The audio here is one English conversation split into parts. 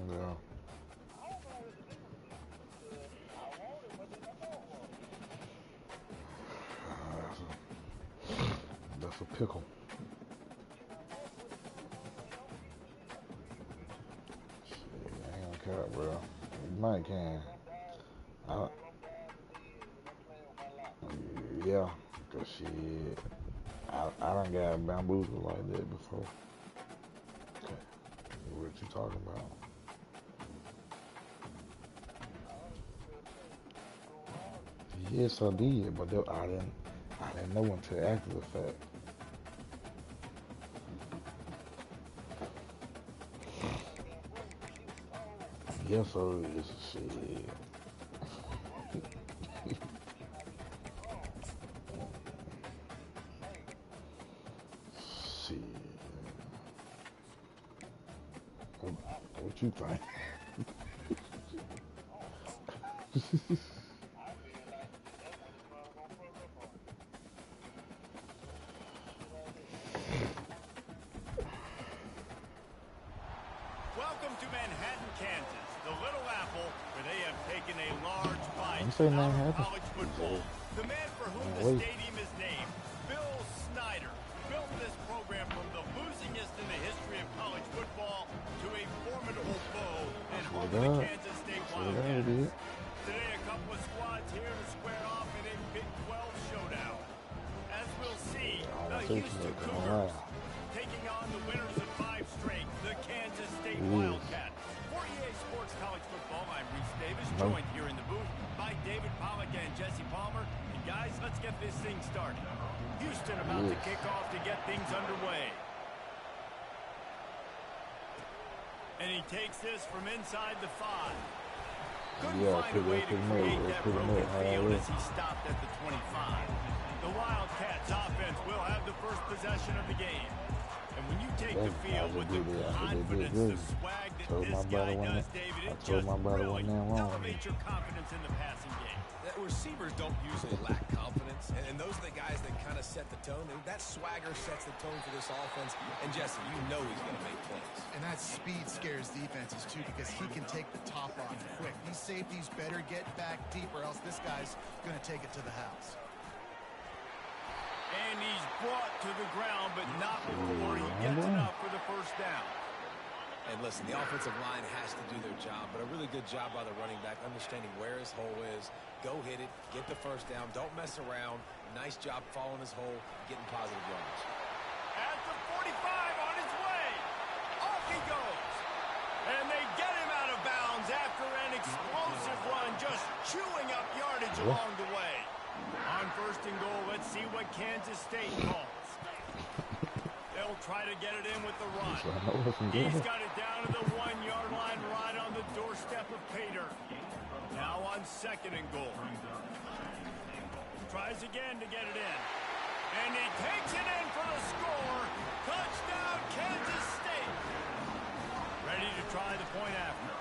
Yeah. That's a pickle. Shit, I ain't gonna care, bro. You might can. I, yeah, cause shit, I done got bamboozled like that before. Okay. What you talking about? Yes, I did, but I didn't know until after the fact. Yes, so it's shit. Shit. What you think? Welcome to Manhattan, Kansas, the Little Apple, where they have taken a large bite You say out of Manhattan? college football. The man for whom the stadium is named, Bill Snyder, built this program from the losingest in the history of college football to a formidable foe and home of the Kansas State Wildcats. Today, a couple of squads here to square off in a Big 12 showdown. As we'll see, the Houston Cougars taking on the winners of 5 straight, the Kansas State Wildcats. For EA Sports College Football, I'm Reese Davis, joined here in the booth by David Pollack and Jesse Palmer. And guys, let's get this thing started. Houston about to kick off to get things underway. And he takes this from inside the 5. Couldn't find a way to create that broken field as he stopped at the 25. The Wildcats offense will have the first possession of the game. And when you take the field with the confidence, the swag that this guy does, David, it just really elevates your confidence in the passing game. The receivers don't usually lack confidence, and those are the guys that kind of set the tone. That swagger sets the tone for this offense. And Jesse, you know he's going to make plays. And that speed scares defenses too, because he can take the top off quick. These safeties better get back deep, or else this guy's going to take it to the house. And he's brought to the ground, but not before he gets enough for the first down. And listen, the offensive line has to do their job, but a really good job by the running back, understanding where his hole is. Go hit it, get the first down, don't mess around. Nice job following his hole, getting positive yards. At the 45, on his way. Off he goes. And they get him out of bounds after an explosive run, just chewing up yardage along the way. On first and goal, let's see what Kansas State calls. They'll try to get it in with the run. He's got it down to the 1-yard line, right on the doorstep of Pater. Now on second and goal. Tries again to get it in. And he takes it in for the score. Touchdown, Kansas State. Ready to try the point after.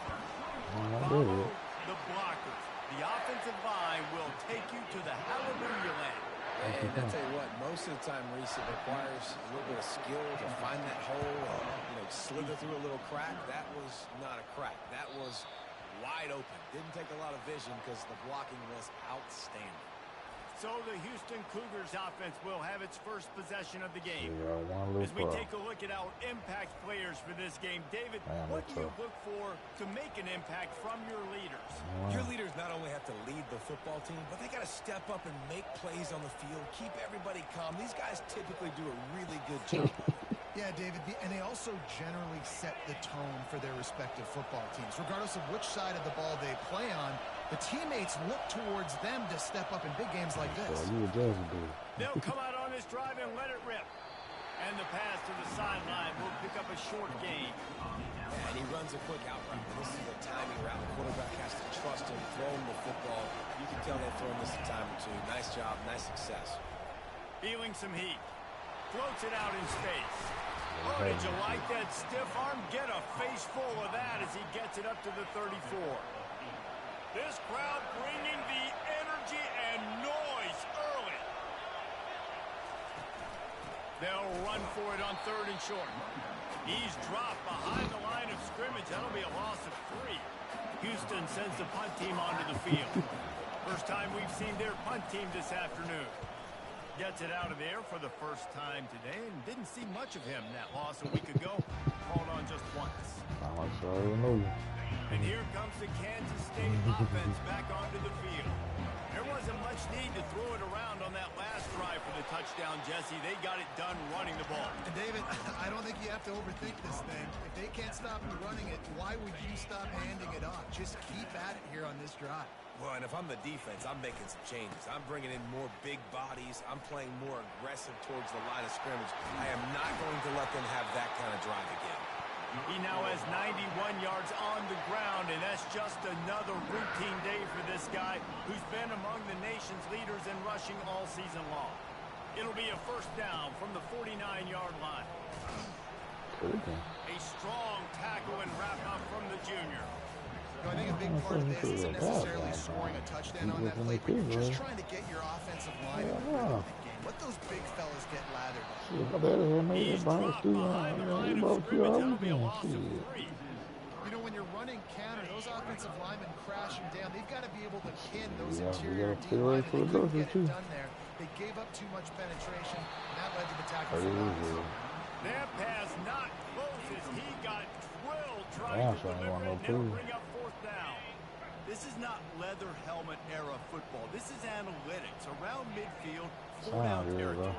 Follow the blockers. The offensive line will take you to the hallelujah land. And I tell you what, most of the time, Reese, it requires a little bit of skill to find that hole and, slither through a little crack. That was not a crack. That was wide open. Didn't take a lot of vision because the blocking was outstanding. So the Houston Cougars offense will have its first possession of the game. As we take a look at our impact players for this game, David, what do you look for to make an impact from your leaders? Your leaders not only have to lead the football team, but they got to step up and make plays on the field, keep everybody calm. These guys typically do a really good job. Yeah, David, and they also generally set the tone for their respective football teams. Regardless of which side of the ball they play on, the teammates look towards them to step up in big games like this. They'll come out on this drive and let it rip. And the pass to the sideline will pick up a short gain. And he runs a quick out route. This is a timing route. The quarterback has to trust him, throw him the football. You can tell they've thrown this a time or two. Nice job, nice success. Feeling some heat. Floats it out in space. Oh, did you like that stiff arm? Get a face full of that as he gets it up to the 34. This crowd bringing the energy and noise early. They'll run for it on third and short. He's dropped behind the line of scrimmage. That'll be a loss of 3. Houston sends the punt team onto the field. First time we've seen their punt team this afternoon. Gets it out of there for the first time today and didn't see much of him. That loss a week ago, called on just once. I'm sorry to know you. And here comes the Kansas State offense back onto the field. There wasn't much need to throw it around on that last drive for the touchdown, Jesse. They got it done running the ball. And David, I don't think you have to overthink this thing. If they can't stop you running it, why would you stop handing it off? Just keep at it here on this drive. Well, and if I'm the defense, I'm making some changes. I'm bringing in more big bodies. I'm playing more aggressive towards the line of scrimmage. I am not going to let them have that kind of drive again. He now has 91 yards on the ground, and that's just another routine day for this guy who's been among the nation's leaders in rushing all season long. It'll be a first down from the 49-yard line. A strong tackle and wrap up from the junior. I think a big part of this isn't necessarily scoring a touchdown on that play, but you're just trying to get your offensive line in the game. Let those big fellas get lathered. He's dropped behind the line of scrimmage. That'll be a loss of 3. You know, when you're running counter, those offensive linemen crashing down, they've got to be able to pin those interior D linemen. They couldn't get it done there. They gave up too much penetration, and that led to the tackle for loss. That pass not close as he got drilled trying to deliver it and bring up 4th down. This is not leather helmet era football. This is analytics. Around midfield, 4 down territory.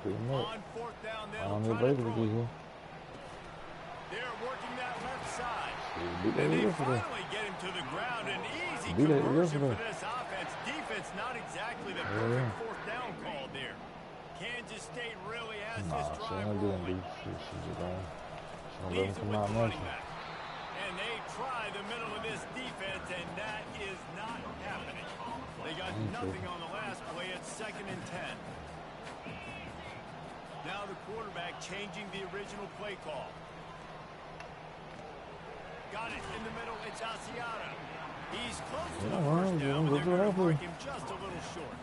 On 4th down, they'll try to throw it. They're working that left side. And they finally get him to the ground. An easy conversion for this offense. Defense not exactly the perfect 4th down call there. Kansas State really has this drive rolling. Leaves it with the running back. And they try the middle of this defense, and that is not happening. They got nothing on the last play. It's 2nd and 10. Now the quarterback changing the original play call. Got it in the middle. It's Asiata. He's close to the first down, but they're going to mark him just a little short.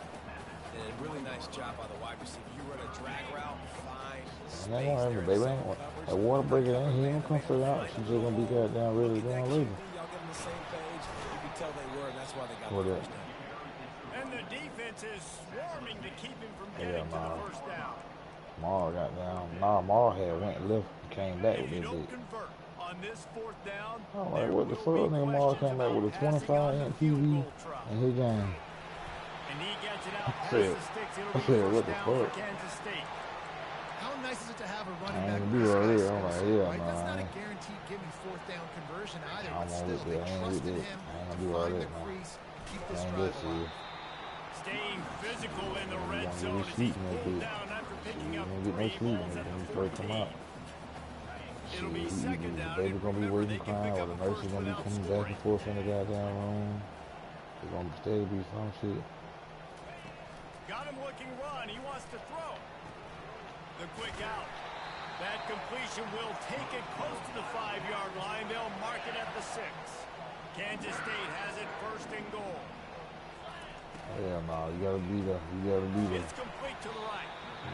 And a really nice job by the wide receiver. You run a drag route, fine. That water breaker ain't he ain't come straight out. She's just gonna be goddamn ready to go on later. Y'all get on the same page. You can tell they were, and that's why they got the first down. And the defense is swarming to keep him from getting to the first down. Mar got down. Mar had went left and came back with this bit. On this 4th down, I'm like, what the fuck? Nigga Mar came back with a 25-inch TV in his game. And he gets it out past the sticks. It'll be what the first down fuck? for Kansas State. How nice is it to have a running back? I'm like, yeah, right? That's not a man. guaranteed give me 4th down conversion either, I'm but on still, this they shit. I ain't trusted with him it. I ain't gonna to do all find that, the man. crease, keep I this ain't drive this shit. alive. Staying physical in the red gonna zone get as he's sleep in that pulled bitch. down after picking You up ain't get no 3 sleep in balls it at when the you first come 14. out. It'll be Shit, 2nd the down. baby gonna be Remember, waiting they can crying, pick or up the a nurse first is gonna be without coming back scoring. and forth in the goddamn room. It's gonna still be some shit. Got him looking run. He wants to throw. The quick out. That completion will take it close to the 5-yard line. They'll mark it at the 6. Kansas State has it 1st and goal. Hell no, you gotta be there. You gotta be there. It's complete to the right.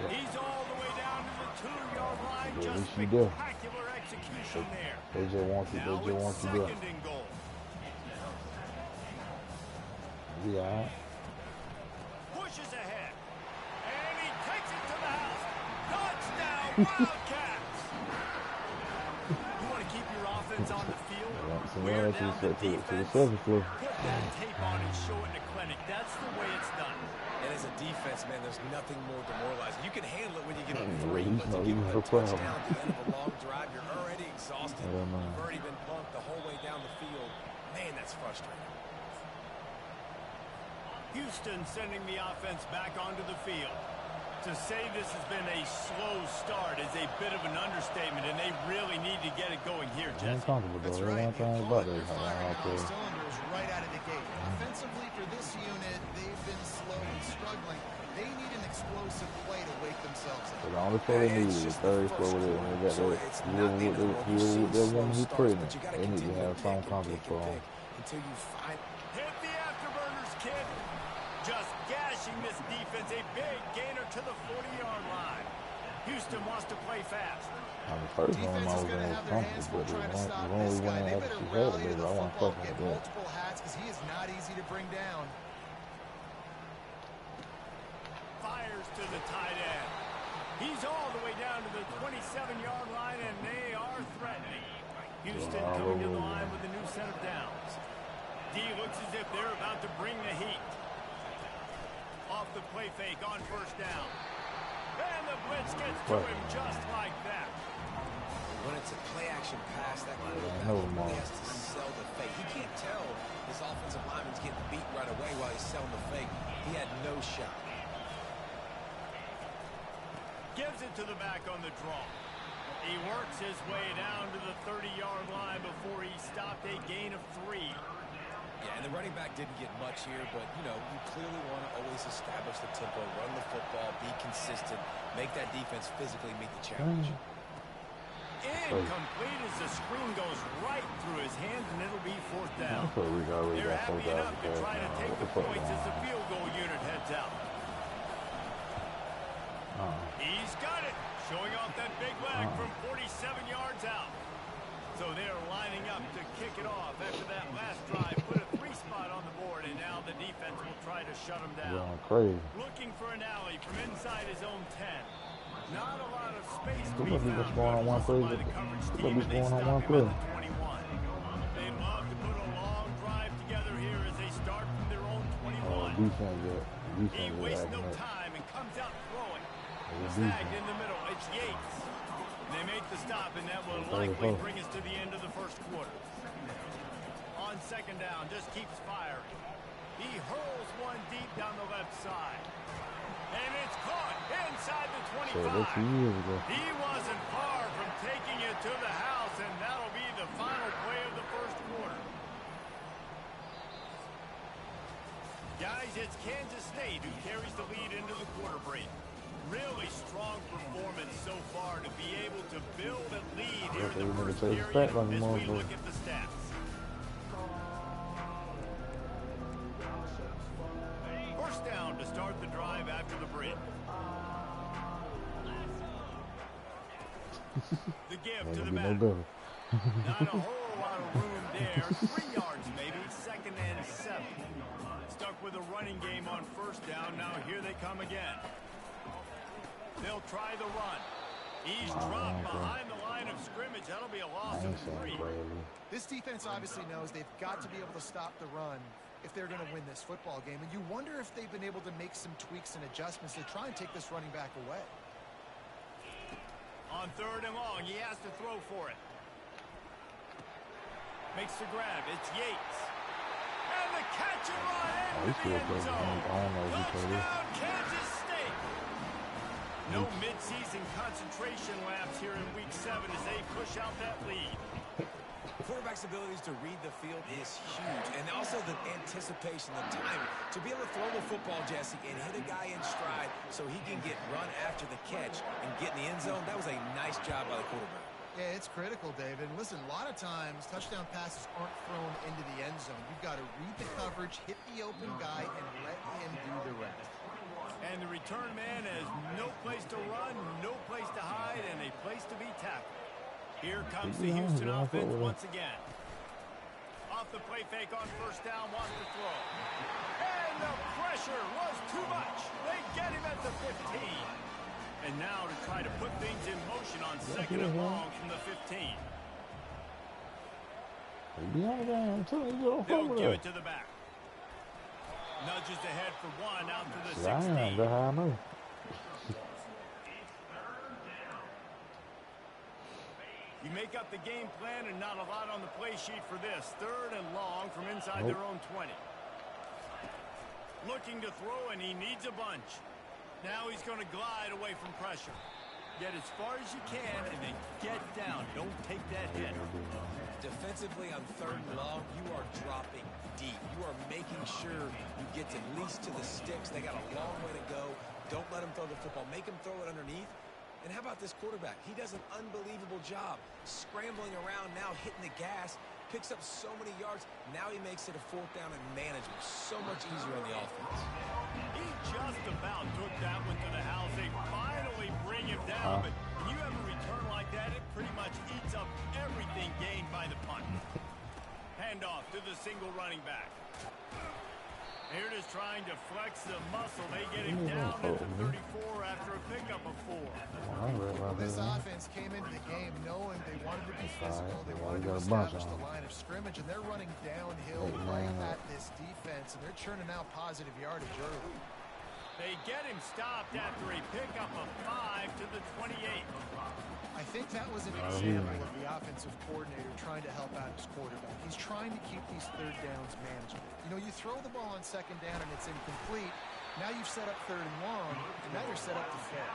He's all the way down to the 2-yard line. Yeah, Just you do. spectacular execution there. They just want you. Now They just want it's you there. 2nd and goal. Be alright. Pushes ahead. And he takes it to the house. Touchdown, Wildcats. You want to keep your offense on the field? Wear down the defense. Put that tape on and show it to clinic. That's the way it's done. And as a defense, man, there's nothing more demoralizing. You can handle it when you get a He's 3, but to not give even up a a touchdown problem. at the end of a long drive, you're already exhausted. I don't know. You've already been bumped the whole way down the field. Man, that's frustrating. Houston sending the offense back onto the field. To say this has been a slow start is a bit of an understatement, and they really need to get it going here, I ain't Jesse. comfortable That's though. right. One thing You're about it, firing on all okay. cylinders right out of the gate. Offensively, for this unit, they've been slow and struggling. They need an explosive play to wake themselves up. The only play they need is the third play with it. When they got that woman who's pregnant, they need to have some confidence for them. Until you find Hit the afterburners, kid. Just gashing this defense a big gainer to the 40-yard line. Houston wants to play fast. On the first one, I was Defense is going to have their hands full trying to stop this guy. They better rally to the football, get multiple hats, because he is not easy to bring down. Fires to the tight end. He's all the way down to the 27-yard line, and they are threatening. Houston coming to the line with a new set of downs. D looks as if they're about to bring the heat. Off the play fake on first down. And the blitz gets to him just like that. When it's a play-action pass, that quarterback really has to sell the fake. He can't tell his offensive lineman's getting beat right away while he's selling the fake. He had no shot. Gives it to the back on the draw. He works his way down to the 30-yard line before he stopped a gain of 3. Yeah, and the running back didn't get much here, but, you know, you clearly want to always establish the tempo, run the football, be consistent, make that defense physically meet the challenge. Incomplete as the screen goes right through his hands, and it'll be fourth down. They're happy enough to try to take the points as the field goal unit heads out. He's got it, showing off that big leg from 47 yards out. So they're lining up to kick it off after that last drive. Put a 3-spot on the board, and now the defense will try to shut him down. Looking for an alley from inside his own 10. Not a lot of space to be found by the coverage team, and they stop him at the 21. They love to put a long drive together here as they start from their own 21. He wastes no time and comes out throwing. Snagged in the middle. It's Yates. They make the stop, and that will likely bring us to the end of the first quarter. On second down, just keeps firing. He hurls one deep down the left side. And it's caught inside the 25. He wasn't far from taking it to the house, and that'll be the final play of the first quarter. Guys, it's Kansas State who carries the lead into the quarter break. Really strong performance so far to be able to build a lead here in the first period as we look at the stats. First down to start the drive after the break. The give to the back. Not a whole lot of room there. 3 yards maybe. 2nd and 7. Stuck with a running game on first down. Now here they come again. They'll try the run. He's dropped behind the line of scrimmage. That'll be a loss of 3. This defense obviously knows they've got to be able to stop the run if they're going to win this football game. And you wonder if they've been able to make some tweaks and adjustments to try and take this running back away. On 3rd and long, he has to throw for it. Makes the grab. It's Yates. And the catch and run into the end zone. Touchdown, Kansas State. No mid-season concentration laps here in Week 7 as they push out that lead. Quarterback's abilities to read the field is huge, and also the anticipation, the time to be able to throw the football, Jesse, and hit a guy in stride so he can get run after the catch and get in the end zone. That was a nice job by the quarterback. Yeah, it's critical, David. And listen, a lot of times touchdown passes aren't thrown into the end zone. You've got to read the coverage, hit the open guy, and let him do the rest. And the return man has no place to run, no place to hide, and a place to be tackled. Here comes the Houston offense once again. Off the play fake on first down, wants to throw. And the pressure was too much. They get him at the 15. And now to try to put things in motion on 2nd and long from the 15. They'll give it to the back. Nudges ahead for 1 out to the 16. You make up the game plan and not a lot on the play sheet for this. 3rd and long from inside their own 20. Looking to throw, and he needs a bunch. Now he's going to glide away from pressure. Get as far as you can and then get down. Don't take that hit. Defensively on 3rd and long, you are dropping deep. You are making sure you get at least to the sticks. They got a long way to go. Don't let him throw the football. Make him throw it underneath. And how about this quarterback? He does an unbelievable job scrambling around now, hitting the gas, picks up so many yards. Now he makes it a 4th down and manageable. So much easier on the offense. He just about took that one to the house. They finally bring him down, but when you have a return like that, it pretty much eats up everything gained by the punt. Handoff to the single running back. Here it is trying to flex the muscle. They get him down at the 34 after a pickup of 4. Well, this offense came into the game knowing they wanted to be physical. They wanted to establish the line of scrimmage, and they're running downhill right at this defense, and they're churning out positive yardage early. They get him stopped after a pickup of 5 to the 28. I think that was an example of the offensive coordinator trying to help out his quarterback. He's trying to keep these 3rd downs manageable. You know, you throw the ball on 2nd down and it's incomplete. Now you've set up 3rd and long, and now you're set up to fail.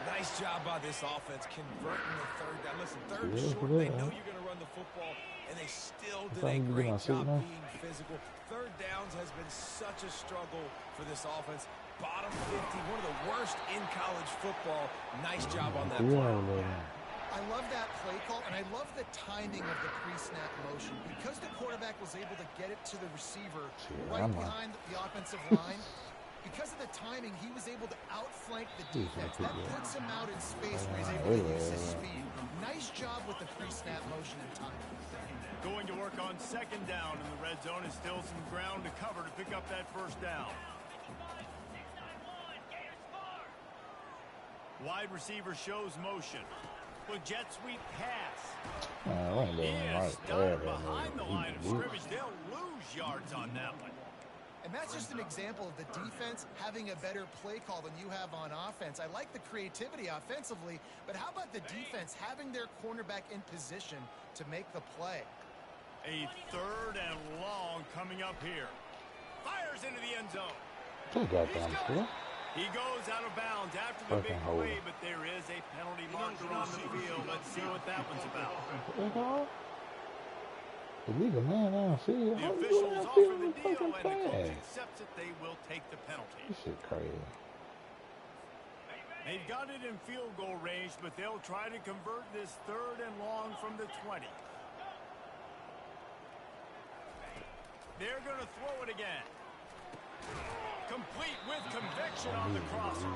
Nice job by this offense converting the 3rd down. Listen, 3rd and short, they know you're going to run the football, and they still did a great job being physical. 3rd downs has been such a struggle for this offense. Bottom 50, one of the worst in college football. Nice job on that play. I love that play call, and I love the timing of the pre-snap motion. Because the quarterback was able to get it to the receiver right behind the offensive line, because of the timing, he was able to outflank the defense. That puts him out in space where he's able to use his speed. Nice job with the pre-snap motion and timing. Going to work on 2nd down in the red zone, is still some ground to cover to pick up that 1st down. Wide receiver shows motion. With jet sweep pass. He is stopped behind the line of scrimmage. They'll lose yards on that one. And that's just an example of the defense having a better play call than you have on offense. I like the creativity offensively, but how about the defense having their cornerback in position to make the play? A 3rd and long coming up here. Fires into the end zone. He goes out of bounds after the big play, but there is a penalty marker on the field. Let's see what that one's about. The officials offer the deal, and the coach accepts it. They will take the penalty. This shit crazy. They've got it in field goal range, but they'll try to convert this 3rd and long from the 20. They're going to throw it again. Complete with conviction on the crosser.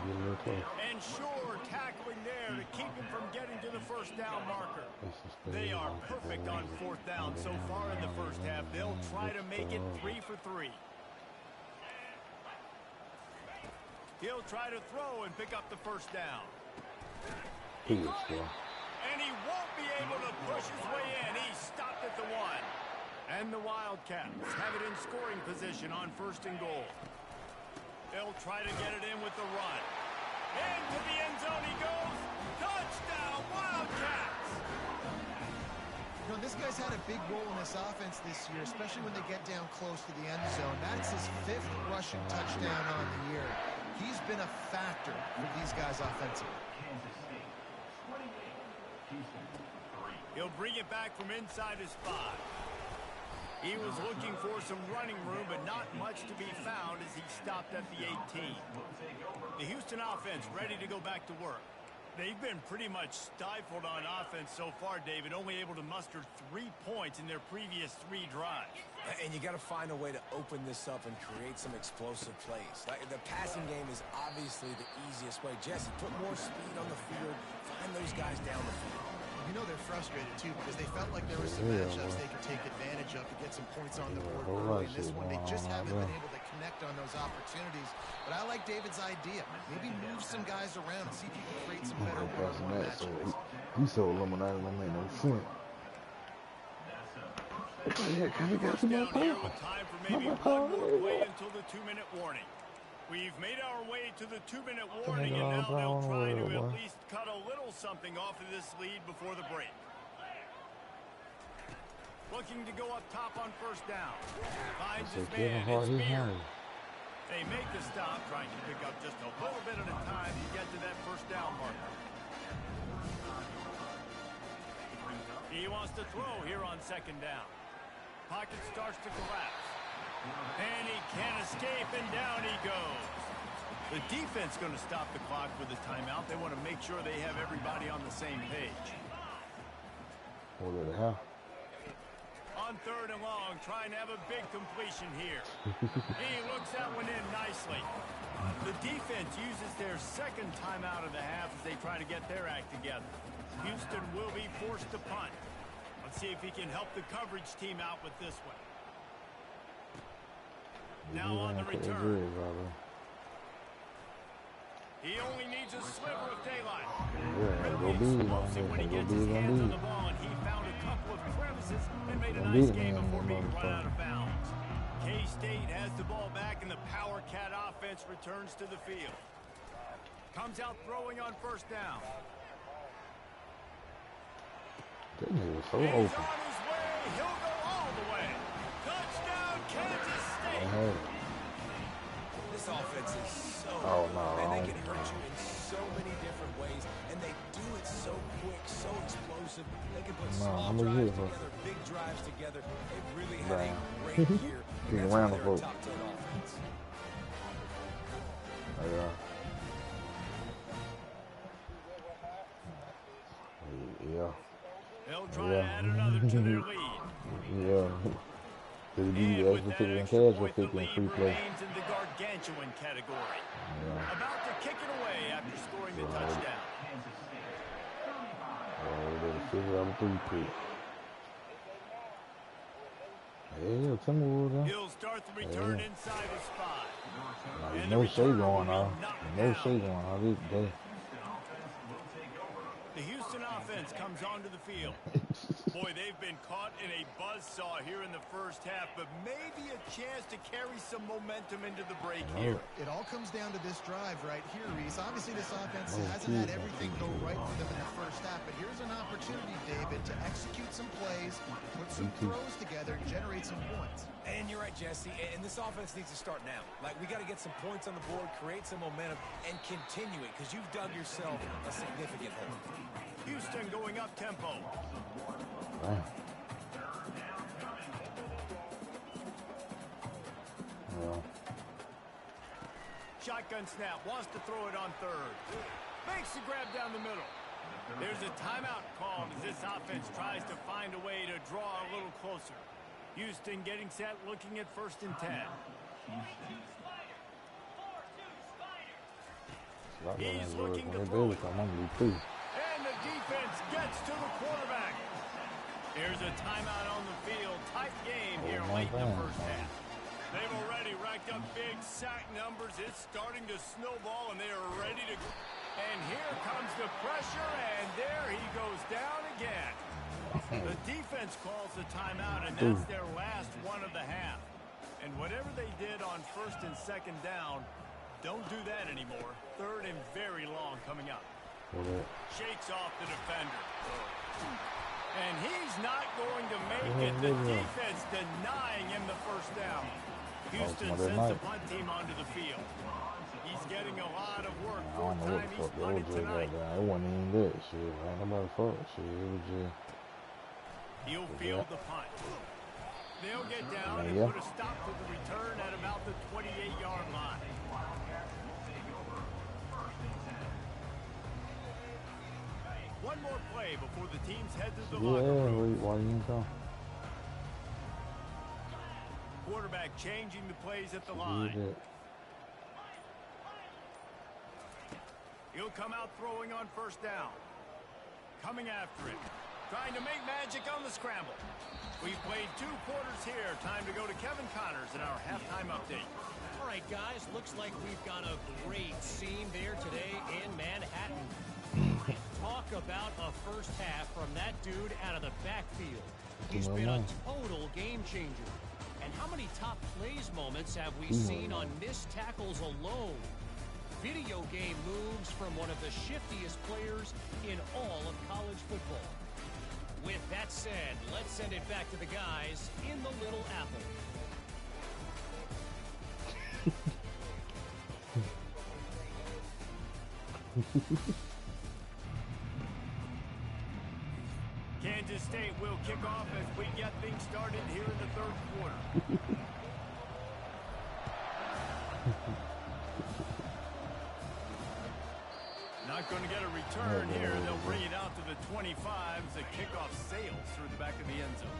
And sure tackling there to keep him from getting to the 1st down marker. They are perfect on 4th down so far in the 1st half. They'll try to make it 3 for 3. He'll try to throw and pick up the 1st down. And he won't be able to push his way in. He stopped at the 1. And the Wildcats have it in scoring position on 1st and goal. They'll try to get it in with the run. Into the end zone he goes. Touchdown, Wildcats! You know, this guy's had a big role in this offense this year, especially when they get down close to the end zone. That's his 5th rushing touchdown on the year. He's been a factor for these guys offensively. He'll bring it back from inside his 5. He was looking for some running room, but not much to be found as he stopped at the 18. The Houston offense ready to go back to work. They've been pretty much stifled on offense so far, David, only able to muster 3 points in their previous 3 drives. And you got to find a way to open this up and create some explosive plays. Like, the passing game is obviously the easiest way. Jesse, put more speed on the field. Find those guys down the field. You know they're frustrated, too, because they felt like there were some matchups they could take advantage of to get some points on the board early. In this one, they just haven't been able to connect on those opportunities. But I like David's idea. Maybe move some guys around and see if you can create some better one-on-one matchups. He's so illuminated, don't make no sense. First down here with time for maybe one more play until the 2-minute warning. We've made our way to the 2-minute warning, and now they'll try to at least cut a little something off of this lead before the break. Looking to go up top on 1st down. Finds his man, it's Spear. They make the stop, trying to pick up just a little bit at a time to get to that 1st down marker. He wants to throw here on 2nd down. Pocket starts to collapse. And he can't escape, and down he goes. The defense going to stop the clock with a timeout. They want to make sure they have everybody on the same page. What the hell? On 3rd and long, trying to have a big completion here. He looks that one in nicely. The defense uses their second timeout of the half as they try to get their act together. Houston will be forced to punt. Let's see if he can help the coverage team out with this one. Now on the return. He only needs a sliver of daylight. Really explosive when he gets his hands on the ball, and he found a couple of crevices and made a nice game before being run out of bounds. K-State has the ball back, and the Power Cat offense returns to the field. Comes out throwing on 1st down. That nigga so He's open. on his way. He'll go all the way. Touchdown, Kansas State. This offense is so and they can hurt you in so many different ways, and they do it so quick, so explosive. They can put small drives together, big drives together. They've really had a great year. That's why they're a top 10 offense. Yeah. They'll try to add another to their lead. Yeah. And with that extra point, the lead remains in the gargantuan category. About to kick it away after scoring the touchdown. He'll start the return inside his spot. No shade going on. No shade going on. The Houston offense comes onto the field. Boy, they've been caught in a buzzsaw here in the first half, but maybe a chance to carry some momentum into the break here. It all comes down to this drive right here, Reese. Obviously, this offense hasn't had everything go right for them in the first half, but here's an opportunity, David, to execute some plays, put some throws together, and generate some points. And you're right, Jesse, and this offense needs to start now. Like, we got to get some points on the board, create some momentum, and continue it, because you've dug yourself a significant hole. Houston going up tempo. Shotgun snap, wants to throw it on 3rd. Makes the grab down the middle. There's a timeout called as this offense tries to find a way to draw a little closer. Houston getting set, looking at 1st and 10. He's looking to throw it. And the defense gets to the quarterback. Here's a timeout on the field. Tight game here late in the first half. They've already racked up big sack numbers. It's starting to snowball, and they are ready to go. And here comes the pressure, and there he goes down again. The defense calls the timeout, and that's their last one of the half. And whatever they did on 1st and 2nd down, don't do that anymore. 3rd and very long coming up. Shakes off the defender. And he's not going to make it. The defense denying him the 1st down. Houston sends the punt team onto the field. He's getting a lot of work. Fourth time he's punted tonight. It wasn't even that shit. Ain't nobody fuck shit. It was just... He'll field the punt. They'll get down and put a stop to the return at about the 28-yard line. One more play before the teams head to the locker room. Why you come? Quarterback changing the plays at the line. He'll come out throwing on 1st down. Coming after it. Trying to make magic on the scramble. We've played 2 quarters here. Time to go to Kevin Connors in our halftime update. All right, guys. Looks like we've got a great scene there today in Manhattan. Talk about a first half from that dude out of the backfield. He's been a total game changer. And how many top plays moments have we seen on missed tackles alone? Video game moves from one of the shiftiest players in all of college football. With that said, let's send it back to the guys in the Little Apple. Kansas State will kick off as we get things started here in the 3rd quarter. Not going to get a return. return here. They'll bring it out to the 25 as the kickoff sails through the back of the end zone.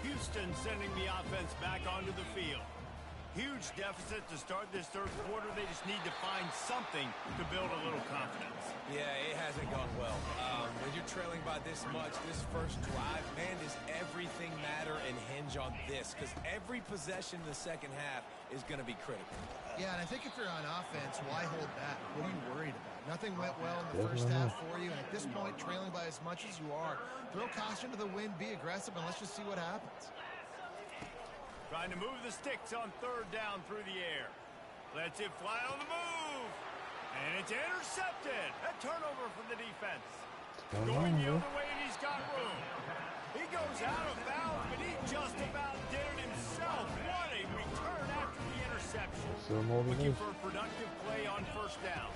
Houston sending the offense back onto the field. Huge deficit to start this third quarter. They just need to find something to build a little confidence. Yeah, it hasn't gone well. When you're trailing by this much, this first drive, man, does everything matter and hinge on this? Because every possession in the second half is going to be critical. Yeah, and I think if you're on offense, why hold back? What are you worried about? Nothing went well in the first half for you, and at this point, trailing by as much as you are, throw caution to the wind, be aggressive, and let's just see what happens. Trying to move the sticks on third down through the air. Lets it fly on the move. And it's intercepted. A turnover for the defense. Going the other way, and he's got room. He goes out of bounds, but he just about did it himself. What a return after the interception. Looking for a productive play on first down.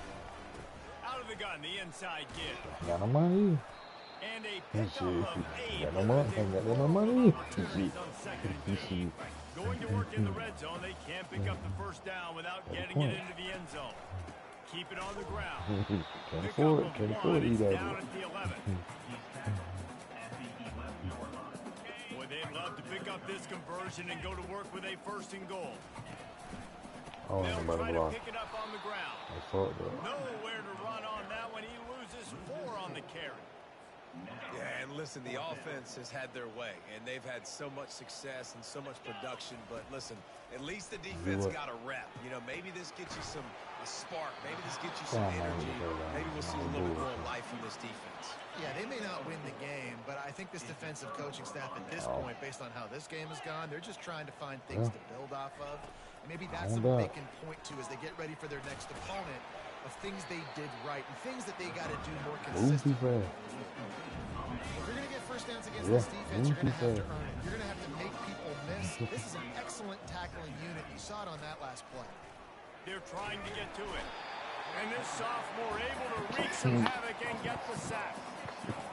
Out of the gun, the inside give. Got no money. And a pickup of 8. Got no money. Ain't got no money. On second and 10. Going to work in the red zone. They can't pick up the first down without getting it into the end zone. Keep it on the ground. Can't afford it. Can't afford it. Down at the 11. Boy, they'd love to pick up this conversion and go to work with a first and goal. Oh, they'll try to pick it up on the ground. I thought that. Nowhere to run on that one. He loses 4 on the carry. Yeah, and listen, the offense has had their way, and they've had so much success and so much production. But listen, at least the defense got a rep. You know, maybe this gets you a spark. Maybe this gets you some energy. Maybe we'll see a little bit more life from this defense. Yeah, they may not win the game, but I think this defensive coaching staff at this point, based on how this game has gone, they're just trying to find things to build off of. Maybe that's something they can point to as they get ready for their next opponent, of things they did right and things that they got to do more consistently. If you're going to get first downs against this defense, you're going to have to earn it. You're going to have to make people miss. This is an excellent tackling unit. You saw it on that last play. They're trying to get to it. And this sophomore able to wreak some havoc and get the sack.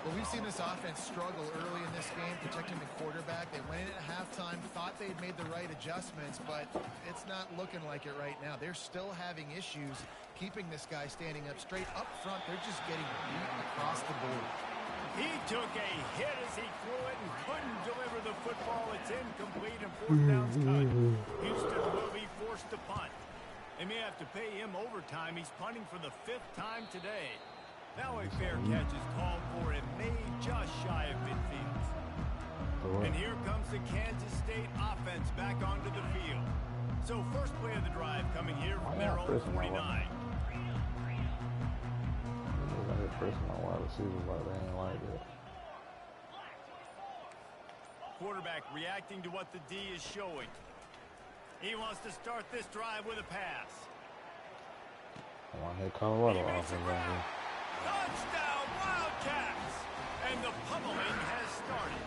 Well, we've seen this offense struggle early in this game, protecting the quarterback. They went in at halftime, thought they'd made the right adjustments, but it's not looking like it right now. They're still having issues keeping this guy standing up straight. Up front, they're just getting beat across the board. He took a hit as he threw it and couldn't deliver the football. It's incomplete and fourth down's cut. Houston will be forced to punt. They may have to pay him overtime. He's punting for the 5th time today. Now a fair catch is called for and made just shy of midfield. And here comes the Kansas State offense back onto the field. So first play of the drive coming here from their own 49. First my wide receivers like they ain't like that. Quarterback reacting to what the D is showing. He wants to start this drive with a pass. I want to hit Colorado offense right here. Touchdown Wildcats! And the pummeling has started.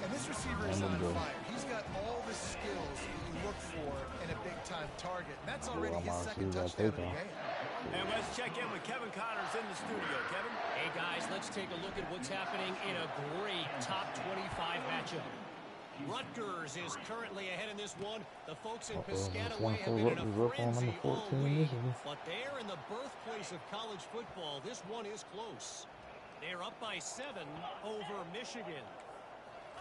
And this receiver is on fire. He's got all the skills you look for in a big-time target. And that's already his second touchdown of the game. And let's check in with Kevin Connors in the studio. Kevin? Hey, guys, let's take a look at what's happening in a great top 25 matchup. Rutgers is currently ahead in this one. The folks in Piscataway have been in a frenzy all week. But they're in the birthplace of college football. This one is close. They're up by 7 over Michigan.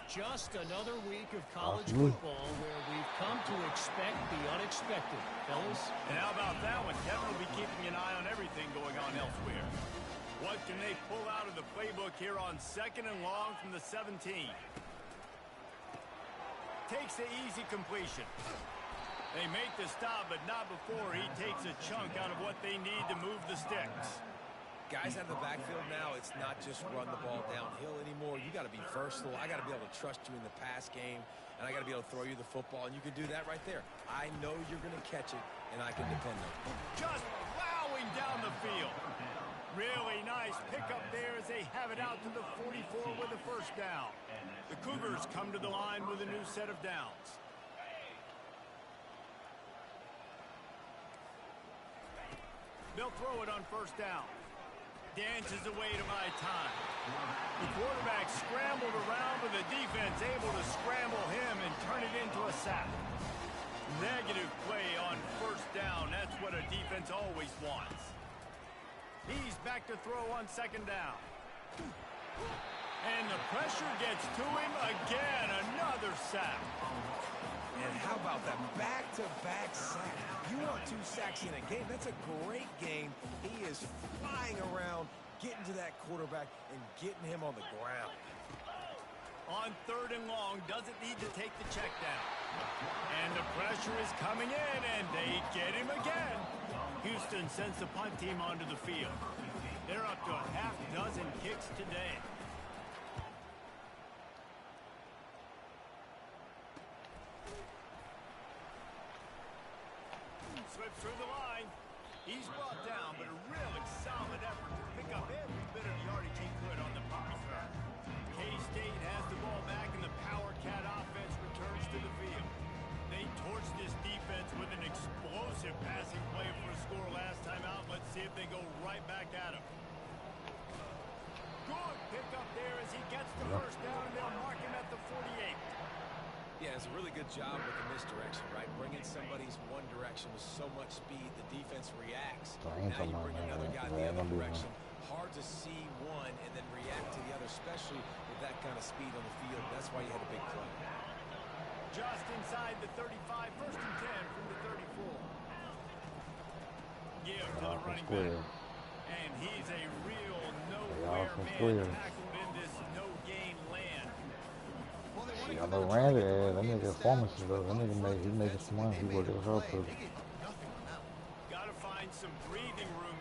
Just another week of college football where we've come to expect the unexpected. Fellas? And how about that one? Kevin will be keeping an eye on everything going on elsewhere. What can they pull out of the playbook here on 2nd and long from the 17? Takes the easy completion. They make the stop, but not before he takes a chunk out of what they need to move the sticks. Guys out of the backfield now, it's not just run the ball downhill anymore. You got to be versatile. I got to be able to trust you in the pass game, and I got to be able to throw you the football, and you can do that right there. I know you're going to catch it, and I can depend on it. Just plowing down the field. Really nice pickup there as they have it out to the 44 with a first down. The Cougars come to the line with a new set of downs. They'll throw it on first down. Dances away to my time. The quarterback scrambled around, but the defense able to scramble him and turn it into a sack. Negative play on first down. That's what a defense always wants. He's back to throw on second down. And the pressure gets to him again. Another sack. And how about that back-to-back sack? You want 2 sacks in a game, that's a great game. He is flying around, getting to that quarterback and getting him on the ground. On 3rd and long, doesn't need to take the check down. And the pressure is coming in, and they get him again. Houston sends the punt team onto the field. They're up to a half dozen kicks today. Slips through the line. He's brought down, but a really solid effort to pick up every bit of yardage he could on the punt return. K-State has the ball back, and the Power Cat offense returns to the field. They torched this defense with an explosive passing play for a score last time out. Let's see if they go right back at him. Good pick up there as he gets the first down, and they'll mark him at the 48. Yeah, it's a really good job with the misdirection, right? Bringing somebody's one direction with so much speed, the defense reacts. So now you bring another guy the other direction. Hard to see one and then react to the other, especially with that kind of speed on the field. That's why you had a big play. Just inside the 35, 1st and 10 from the 34. Give to the running back. And he's a real nowhere man tackled in this no-gain land. See, I know Randy, that nigga pharmacist though. That nigga he making some money. He working hard for it. Gotta find some breathing room.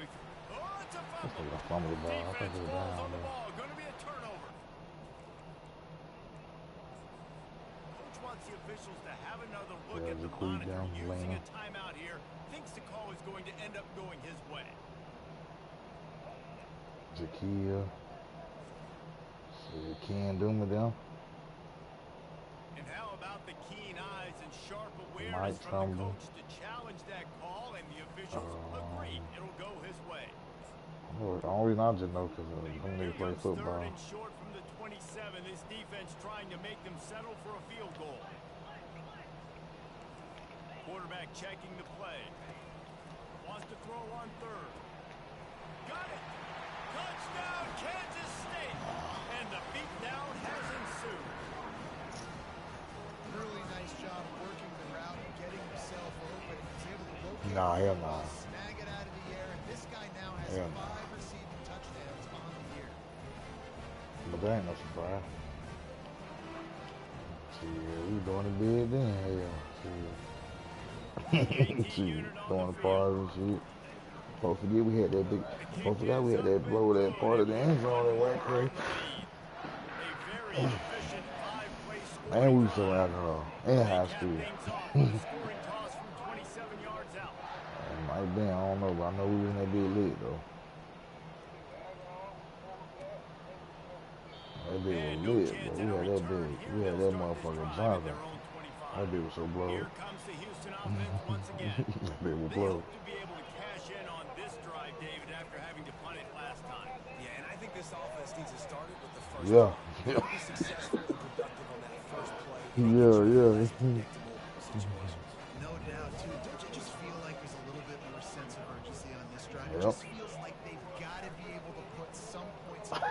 Oh, it's a I think I fumble. fumbled the ball. I think it was Defense falls down on the there. ball. Gonna be a turnover. Coach wants the officials to have another look at the monitor using a timeout here. Thinks the call is going to end up going his way. Jakia. See, Ken Doom with them. And how about the keen eyes and sharp awareness from the coach to challenge that call, and the officials agree it'll go his way. The only reason I just know because them niggas play football. 3rd and short from the 27. This defense trying to make them settle for a field goal. Quarterback checking the play. Wants to throw on 3rd. Got it. Touchdown, Kansas State. And the beatdown has ensued. Really nice job working the route and getting himself open. He's able to locate Nah, hell the nah. ball, snag it out of the air, and this guy now has 5 receiving touchdowns on the year. But that ain't no surprise. See, we doing it big then, hell. See, throwing the bars and shit. Don't forget we had that big. Don't forget we had that blow that part of the end zone that went crazy. And we saw alcohol and high school. It might be, I don't know, but I know we was in that big lit though. That big was lit, but we had that big. We had that motherfucker Jonathan. That big was so blown. Here comes the Houston offense once again. That big was They blown. hope to be able to cash in on this drive, David, after having to punt it last time. Yeah, and I think this offense needs to start it with the first Yeah. play. Be successful and productive on that first play. Yeah. No doubt, too. Don't you just feel like there's a little bit more sense of urgency on this drive? Yep. It just feels like they've got to be able to put some points on.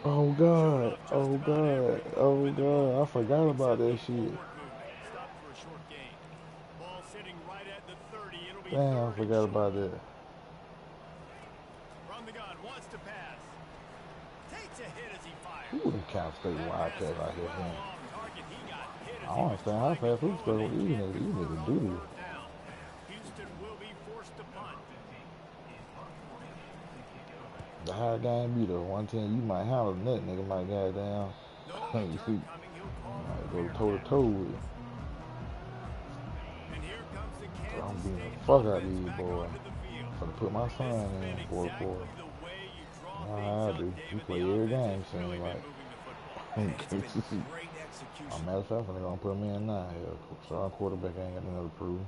Oh God. I forgot about that shit. Stopped for a short gain. Ball sitting right at the 30. It'll be Damn, I 3rd and forgot short. about that. From the gun, wants to pass. Takes a hit as he fires. Who them Cal State Wildcats out here, man? Off target, he got hit as I he don't was understand how trying fast we to stuck with throw these it. niggas. These niggas do this. Down. Houston will be forced to punt. The higher game be the 110, you might handle that nigga might get down. No You return see, coming. He'll call might for go fair toe to catch. toe with it. And here comes the So I'm Kansas beating the State fuck out of offense these back boys. onto the field. Gonna put my son This has been in for exactly it. the way you draw I things up, do. He David. play The every offense game, has seems really been like. moving the football. And it's been great execution. Matter of fact, I'm gonna put him in now. Hell, starting quarterback ain't got nothing to prove.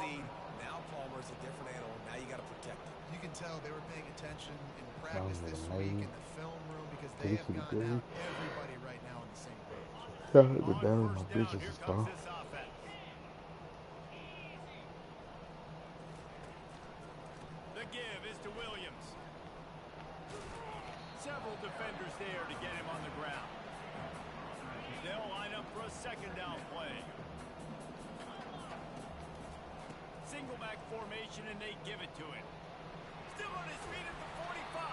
lead. Now Palmer's a different animal. Now you got to protect him. You can tell they were paying attention in practice this week in the film room because they have got now everybody right now on the same page. The damage my business is fine. The give is to Williams. Several defenders there to get him on the ground. They'll line up for a second down play. Single back formation, and they give it to him. Still on his feet at the 45.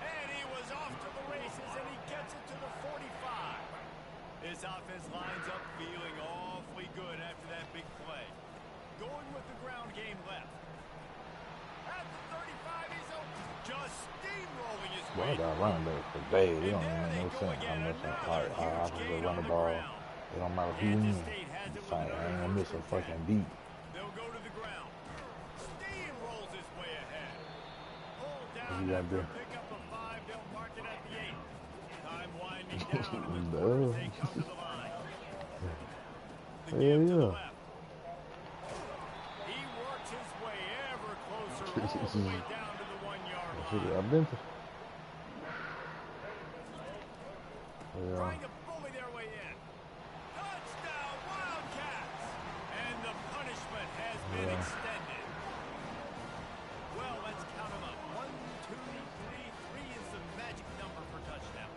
And he was off to the races, and he gets it to the 45. His offense lines up feeling awfully good after that big play. Going with the ground game left. At the 35, he's open. Just steamrolling his way. Well, I got running back for days. It don't even make no sense. I'm missing I can go run the ball. It don't matter who wins. I ain't gonna miss a fucking beat. They'll go to the ground. Steamrolls his way ahead. Pull down after pick up a 5. They'll mark it at the 8. Time winding down. They come to the line. The give to the left. He works his way ever closer all the way down to the 1-yard line. I've been to. Trying to bully their way in. Touchdown, Wildcats! And the punishment has been extended. Well, let's count them up. 1, 2, 3. 3 is the magic number for touchdown.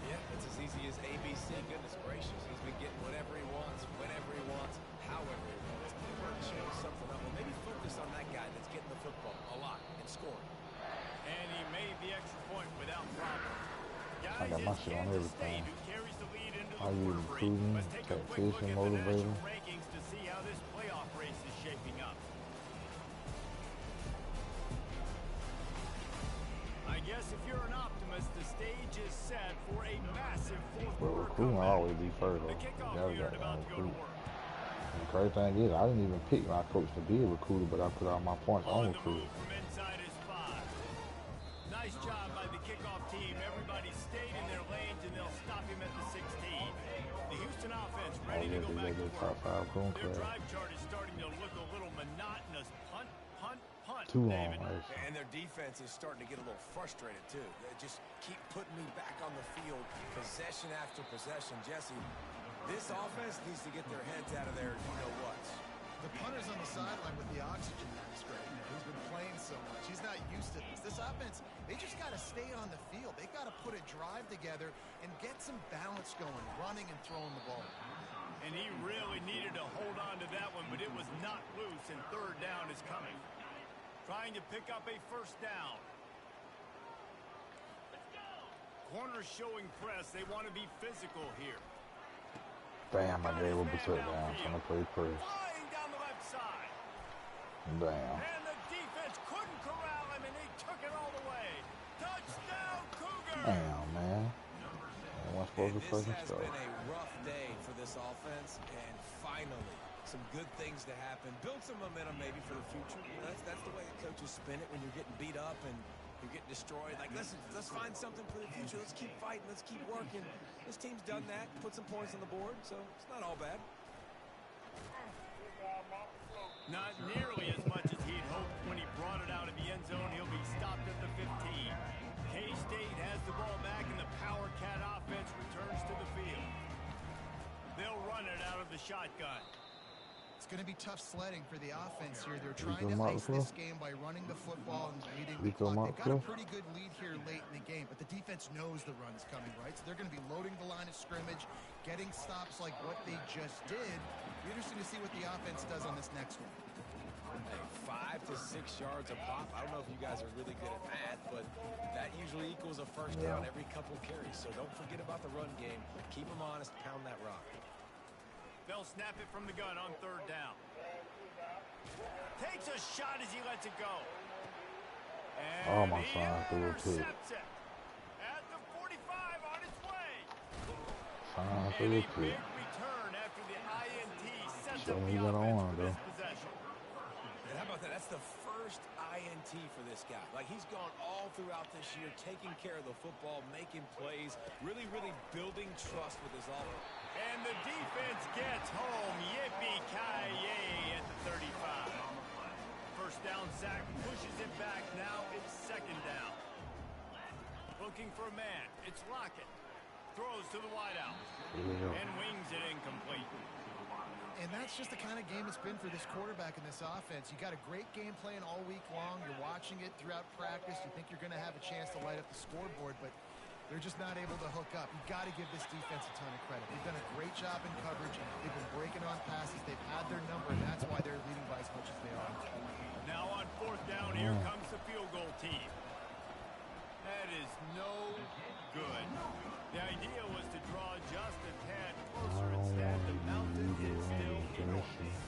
Yeah, it's as easy as ABC. Goodness gracious. He's been getting whatever he wants, whenever he wants, however he wants. We're showing something up. Well, maybe focus on that guy that's getting the football a lot and scoring. And he made the extra point without problem. I got my shit on everything. How you improving, taxation, motivating. Rankings to see how this playoff race is shaping up. I guess if you're an optimist, the stage is set for a massive fourth quarter. Recruiting always be first though. The kickoff You unit about to go to recruit. work. And the crazy thing is, I didn't even pick my coach to be a recruiter, but I put all my points on On the recruiting. move from inside his 5. Nice job by the kickoff team. Everybody stayed in their lanes, and they'll stop him at the 16. The Houston offense ready to go back to work. Their drive chart is starting to look a little monotonous. Punt, punt, punt. Too long, David. right? And their defense is starting to get a little frustrated, too. They just keep putting me back on the field, possession after possession. Jesse, this offense needs to get their heads out of their you-know-whats. The punter's on the sideline with the oxygen mask right now. He's been playing so much. He's not used to this. This offense, they just got to stay on the field. They've got to put a drive together and get some balance going, running and throwing the ball. And he really needed to hold on to that one, but it was not loose, and third down is coming. Trying to pick up a first down. Corners showing press. They want to be physical here. Damn, I gave up a touchdown. Trying to play first. Flying down the left side. Damn. And the defense couldn't corral him, and he took it all the way. Touchdown, Cougar! Damn, man. I wasn't supposed to fucking This has start. been a rough day for this offense, and finally, some good things to happen. Build some momentum maybe for the future. That's the way the coaches spin it when you're getting beat up and you're getting destroyed. Like, let's find something for the future. Let's keep fighting. Let's keep working. This team's done that, put some points on the board, so it's not all bad. Not nearly as much as he'd hoped when he brought it out of the end zone. He'll be stopped at the 15. K-State has the ball back, and the Power Cat offense returns to the field. They'll run it out of the shotgun. It's going to be tough sledding for the offense here. They're trying to ice this game by running the football and leading the clock. They've got a pretty good lead here late in the game, but the defense knows the run's coming, right? So they're going to be loading the line of scrimmage, getting stops like what they just did. Be interesting to see what the offense does on this next one. Hey, 5 to 6 yards a pop. I don't know if you guys are really good at math, but that usually equals a first down every couple carries. So don't forget about the run game. Keep them honest. Pound that rock. They'll snap it from the gun on third down. Takes a shot as he lets it go. And my son threw a pick. intercepts it. At the 45 on its way. Son And threw a a big pick. return after the INT sets Show up me the you got offense on, for though. this possession. And how about that? That's the first INT for this guy. Like, he's gone all throughout this year, taking care of the football, making plays, really, really building trust with his offense. And the defense gets home. Yippee-ki-yay at the 35. First down sack, pushes it back. Now it's second down. Looking for a man. It's Lockett. Throws to the wideout. And wings it incomplete. And that's just the kind of game it's been for this quarterback in this offense. You got a great game plan all week long. You're watching it throughout practice. You think you're going to have a chance to light up the scoreboard, but they're just not able to hook up. You've got to give this defense a ton of credit. They've done a great job in coverage. They've been breaking on passes. They've had their number, and that's why they're leading by as much as they are. Now on fourth down, here comes the field goal team. That is no good. The idea was to draw just a tad closer. Instead, the mountain is still enormous.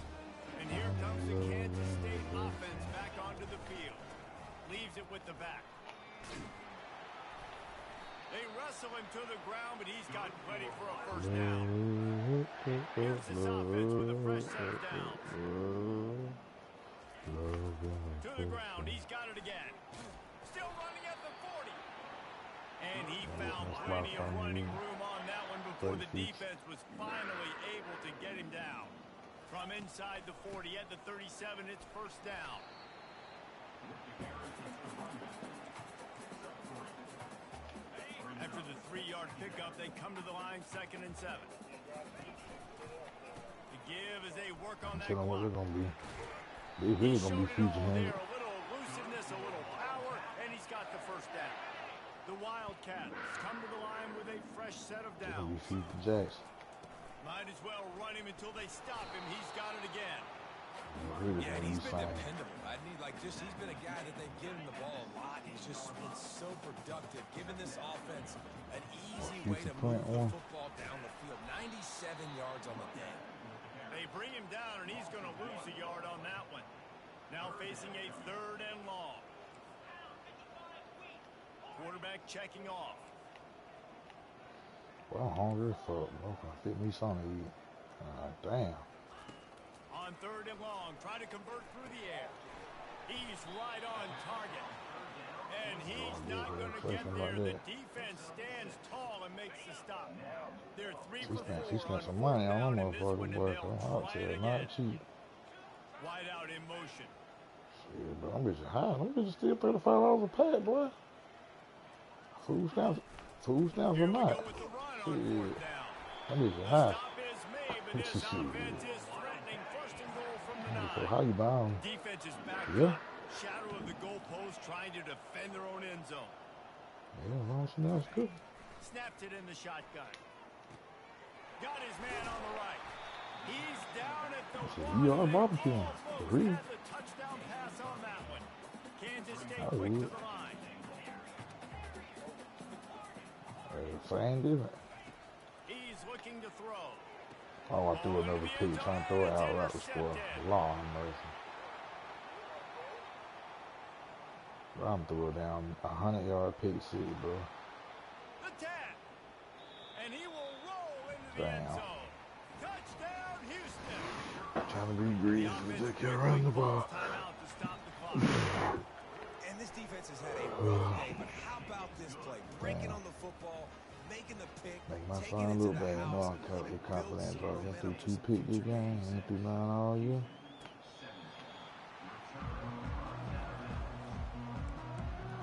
And here comes the Kansas State offense back onto the field. Leaves it with the back. They wrestle him to the ground, but he's got plenty for a first down. Here's this offense with a fresh set of downs. To the ground, he's got it again. Still running at the 40. And he found plenty of running room on that one before the defense was finally able to get him down. From inside the 40 at the 37, it's first down. After the 3-yard pickup, they come to the line, 2nd and 7. The give as they work on that clock. What they're gonna be. They really gonna be featuring him. A little elusiveness, a little power, and he's got the first down. The Wildcats come to the line with a fresh set of downs. Might as well run him until they stop him. He's got it again. Yeah, and he's been dependable. He's been a guy that they've given the ball a lot. He's just been so productive, giving this offense an easy way to move the football down the field. 97 yards on the day. They bring him down, and he's going to lose a yard on that one. Now facing a 3rd and long. Quarterback checking off. Well, I'm hungry for fit me something to eat. Damn. On 3rd and long, trying to convert through the air. He's right on target. And he's not going to get there. The defense stands tall and makes the stop. They're 3 for 4. She spent some money on them motherfuckers, boy. Not cheap. Wide out in motion. Shit, but I'm bitches high. Them bitches still $35 a pack, boy. Food stamps or not. Shit. Them bitches high. So how you bound? Defense is back. Yeah. Shadow of the goalpost, trying to defend their own end zone. Yeah, long as that's good. Snapped it in the shotgun. Got his man on the right. He's down at the one. You are barbecuing. Agree. Has a touchdown pass on that one. Kansas State quick to the line. Same different. He's looking to throw. Oh, I threw another pick trying to throw it out right before. Long mercy. I'm threw down 100-yard pick city, bro. The 10. And he will roll into the end zone. Touchdown, Houston. Trying to be greasy, but just can't run the ball. And this defense has had a rough day, but how about this play? Breaking on the football, making the pick, make my son look bad. No, I'm confident. I went through 2 picks this game. Went through 9 all year.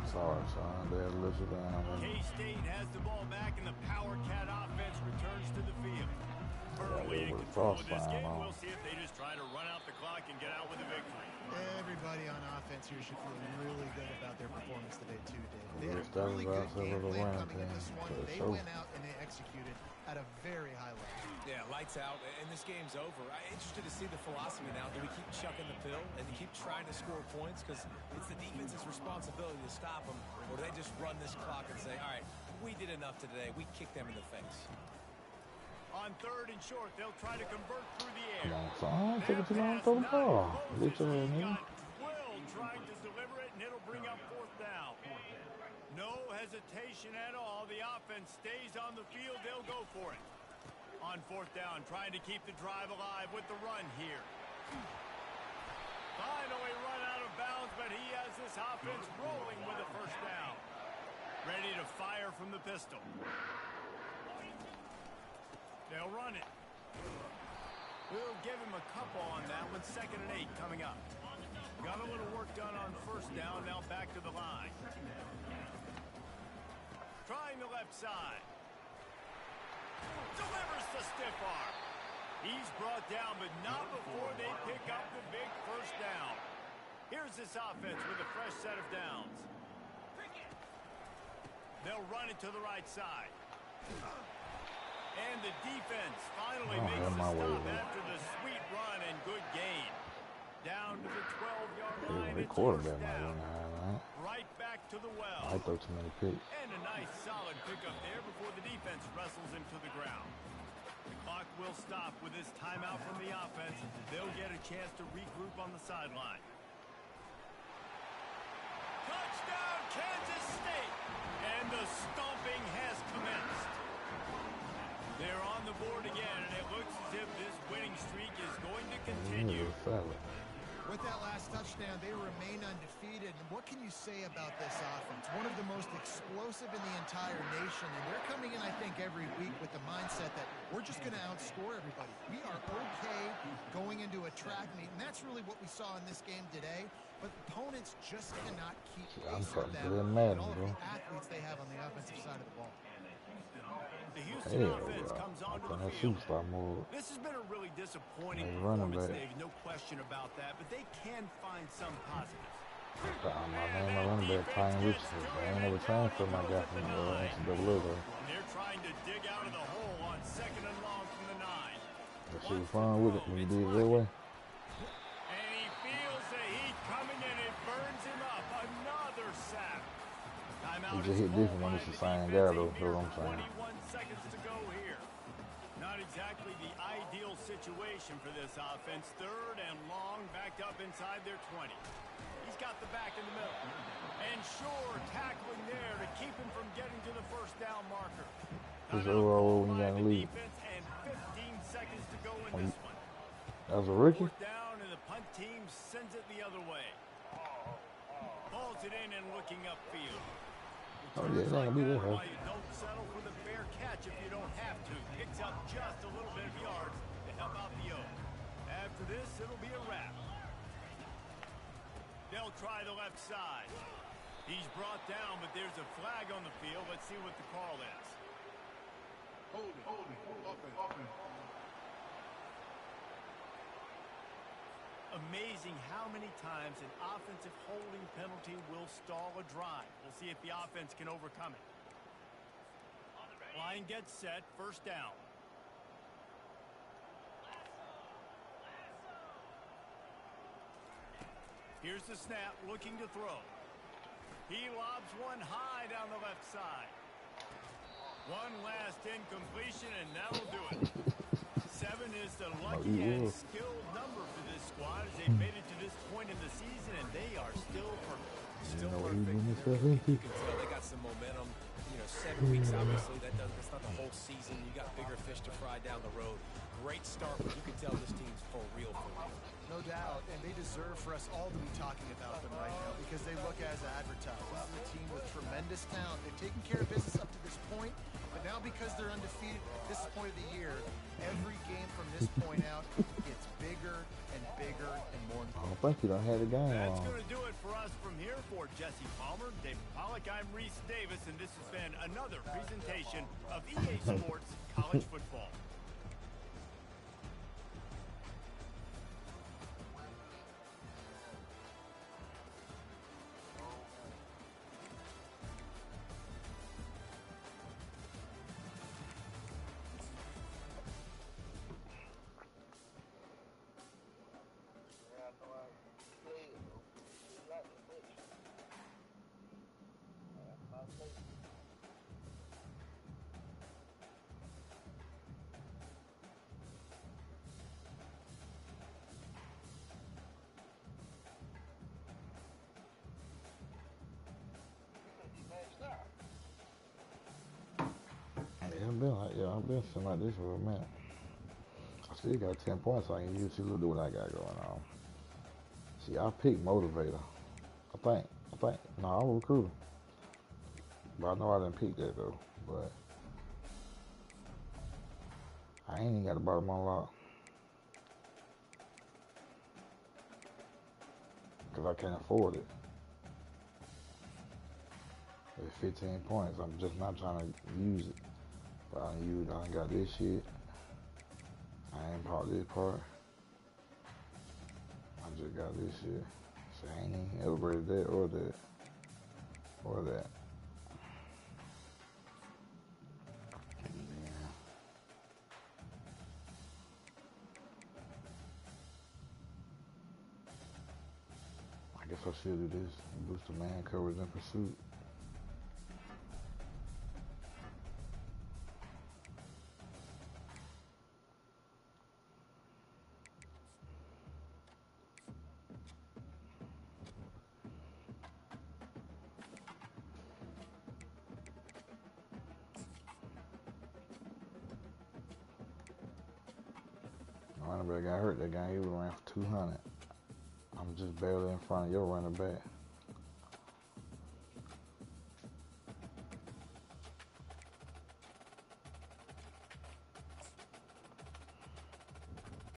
Sorry, son. Dad lets it down. K-State has the ball back, and the Power Cat offense returns to the field. Early in control of this game, we'll see if they just try to run out the clock and get out with a victory. Everybody on offense here should feel really good about their performance today, too, David. They had a really good game plan coming in this one. They went out and they executed at a very high level. Yeah, lights out, and this game's over. I'm interested to see the philosophy now. Do we keep chucking the pill and keep trying to score points? Because it's the defense's responsibility to stop them. Or do they just run this clock and say, all right, we did enough today. We kicked them in the face. On 3rd and short, they'll try to convert through the air. Come on, son. Take it too long to throw the ball. Get your nigga. Will trying to deliver it, and it'll bring up 4th down. No hesitation at all. The offense stays on the field. They'll go for it. On 4th down, trying to keep the drive alive with the run here. Finally run out of bounds, but he has this offense rolling with a first down. Ready to fire from the pistol. They'll run it. We'll give him a couple on that one. 2nd and 8 coming up. Got a little work done on 1st down. Now back to the line. Trying the left side. Delivers the stiff arm. He's brought down, but not before they pick up the big 1st down. Here's this offense with a fresh set of downs. They'll run it to the right side. And the defense finally makes the stop after the sweet run and good gain. Down to the 12-yard line. The quarterback might run high, right back to the well. I throw too many picks. And a nice solid pickup there before the defense wrestles him to the ground. The clock will stop with this timeout from the offense. They'll get a chance to regroup on the sideline. Touchdown, Kansas State! And the stomping has commenced. They're on the board again, and it looks as if this winning streak is going to continue. With that last touchdown, they remain undefeated. And what can you say about this offense? One of the most explosive in the entire nation. And they're coming in, I think, every week with the mindset that we're just going to outscore everybody. We are okay going into a track meet. And that's really what we saw in this game today. But opponents just cannot keep pace with them and all of the athletes they have on the offensive side of the ball. The Houston offense comes onto the field. This has been a really disappointing performance, Dave. No question about that. But they can find some positives. My running back, Tyne Richardson. I ain't never transferred my guy from NCAA. They're trying to dig out of the hole on 2nd and long from the 9. That shit was fun with it when you did it that way. And he feels the heat coming and it burns him up. Another sack. He just hit different when it's the same guy, though. That's what I'm saying. 21 seconds to go here. Not exactly the ideal situation for this offense. 3rd and long, backed up inside their 20. He's got the back in the middle. And Shore tackling there to keep him from getting to the 1st down marker. This overall when you got to leave. And 15 seconds to go in this one. That was a rookie? 4th down, and the punt team sends it the other way. Pulls it in and looking upfield. Oh, yeah, it's not going to be there, huh? You don't settle for the fair catch if you don't have to. Picks up just a little bit of yards to help out the O. After this, it'll be a wrap. They'll try the left side. He's brought down, but there's a flag on the field. Let's see what the call is. Hold it. Open. Amazing how many times an offensive holding penalty will stall a drive. We'll see if the offense can overcome it. Line gets set, 1st down. Here's the snap, looking to throw. He lobs one high down the left side. One last incompletion, and that'll do it. 7 is the lucky and skilled number for this squad as they've made it to this point in the season, and they are still perfect. Still perfect. You can tell they got some momentum. 7 weeks, obviously, that's not the whole season. You got bigger fish to fry down the road. Great start, but you can tell this team's for real. No doubt, and they deserve for us all to be talking about them right now because they look as advertised. This is a team with tremendous talent. They've taken care of business up to this point, but now because they're undefeated at this point of the year, every game from this point out gets bigger and bigger and more important. I think you don't have the game on. That's going to do it for us from here. For Jesse Palmer, David Pollack, I'm Reese Davis, and this has been another presentation of EA Sports College Football. I've been feeling like this for a minute. I still got 10 points, so I can use to do what I got going on. See, I picked motivator. I think. No, I'm a recruiter. But I know I didn't pick that though. But I ain't even got the bottom unlocked. Because I can't afford it. It's 15 points. I'm just not trying to use it. But I ain't got this shit. I ain't bought this part. I just got this shit. So I ain't even upgraded that or that. Or that. Yeah. I guess I should do this. Boost the man coverage in pursuit. Running back got hurt that game. He was ran for 200. I'm just barely in front of your running back.